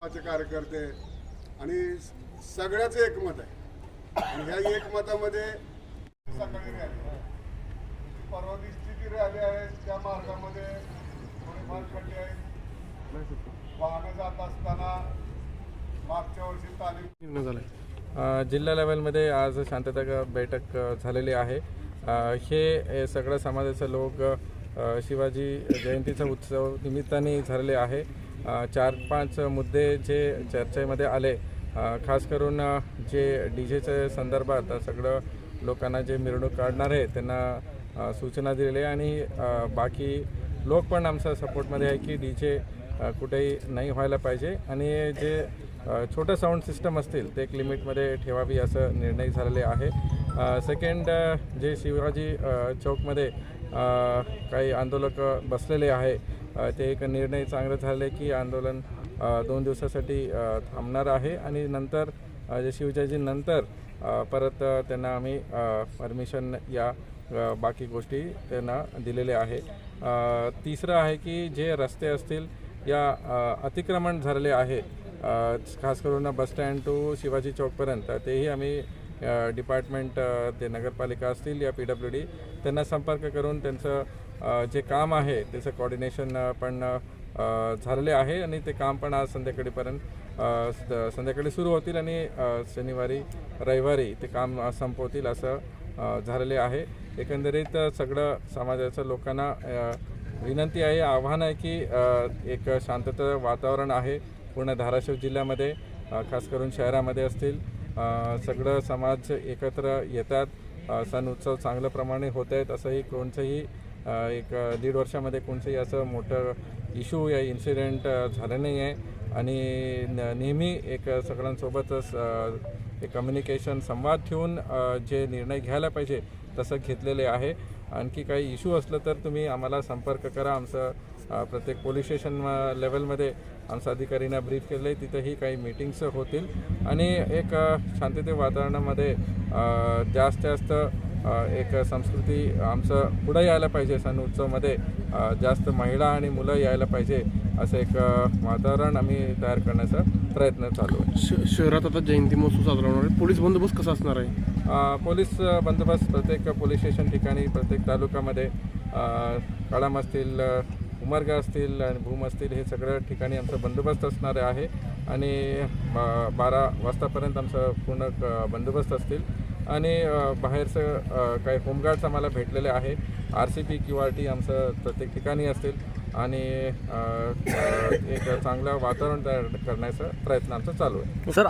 कार्यकर्ते आणि सगळ्याच एकमत आहे आणि ह्या एकमतामध्ये सकाळी रॅली परवा दिवशी जी रॅली आहे त्या मार्गामध्ये थोडेफार खड्डे आहेत. वाहनं जात असताना मागच्या वर्षी तालीम झालं. जिल्हा लेवलमध्ये आज शांतता बैठक झालेली आहे. हे सगळं समाजाचे लोक शिवाजी जयंतीचा उत्सव निमित्ताने झालेले आहे. 4-5 मुद्दे जे चर्चेमध्ये आले, खास करून जे डीजेच्या संदर्भात सगळं लोकांना जे मिरवणूक काढणार आहे त्यांना सूचना दिलेली आहे आणि बाकी लोक पण आमच्या सपोर्टमध्ये आहे की डीजे कुठेही नाही व्हायला पाहिजे आणि जे छोटं साऊंड सिस्टम असतील ते एक लिमिटमध्ये ठेवावी असं निर्णय झालेले आहे. सेकंड, जे शिवाजी चौकमध्ये काही आंदोलक बसलेले आहे ते एक निर्णय चांगलं झालं आहे की आंदोलन 2 दिवसासाठी थांबणार आहे आणि नंतर जे शिवजयंतीनंतर परत त्यांना आम्ही परमिशन या बाकी गोष्टी त्यांना दिलेल्या आहे. तिसरं आहे की जे रस्ते असतील या अतिक्रमण झालेले आहे खास करून बसस्टँड टू शिवाजी चौकपर्यंत, तेही आम्ही डिपार्टमेंट ते नगरपालिका असतील या PWD त्यांना संपर्क करून त्यांचं जे काम आहे त्याचं कोऑर्डिनेशन पण झालेले आहे आणि ते काम पण आज संध्याकाळी सुरू होतील आणि शनिवारी रविवारी ते काम संपवतील असं झालेले आहे. एकंदरीत सगळं समाजाच्या लोकांना विनंती आहे, आव्हान आहे की एक शांतता वातावरण आहे पूर्ण धाराशिव जिल्ह्यामध्ये, खास करून शहरामध्ये असतील सगळं समाज एकत्र येतात. सण उत्सव चांगल्या प्रमाणे होत आहेत. असंही कोणतंही एक 1.5 वर्षामध्ये कोणतंही असं मोठं इश्यू या इन्सिडेंट झालं नाही आहे आणि नेहमी एक सगळ्यांसोबतच एक कम्युनिकेशन संवाद ठेवून जे निर्णय घ्यायला पाहिजे तसं घेतलेले आहे. आणखी काही इश्यू असलं तर तुम्ही आम्हाला संपर्क करा. आमचं प्रत्येक पोलीस स्टेशन लेवलमध्ये आमच्या अधिकाऱ्यांना ब्रीफ केलं आहे, तिथंही काही मीटिंग्स होतील आणि एक शांतते वातावरणामध्ये जास्त एक संस्कृती आमचं पुढं यायला पाहिजे. सण उत्सवमध्ये जास्त महिला आणि मुलं यायला पाहिजे असं एक वातावरण आम्ही तयार करण्याचा प्रयत्न चालू आहे. शहरात आता जयंती महोत्सव साजरा होणार आहे, पोलीस बंदोबस्त कसा असणार आहे? पोलीस बंदोबस्त प्रत्येक पोलीस स्टेशन ठिकाणी, प्रत्येक तालुक्यामध्ये कळंब असतील, उमरगा असतील आणि भूम असतील, हे सगळ्या ठिकाणी आमचा बंदोबस्त असणार आहे आणि 12 वाजतापर्यंत आमचं पूर्ण बंदोबस्त असतील आणि बाहेरचं काही होमगार्ड्स आम्हाला भेटलेले आहे. RCP QRT आमचं प्रत्येक ठिकाणी असतील आणि एक चांगलं वातावरण तयार करण्याचा प्रयत्न आमचा चालू आहे. सर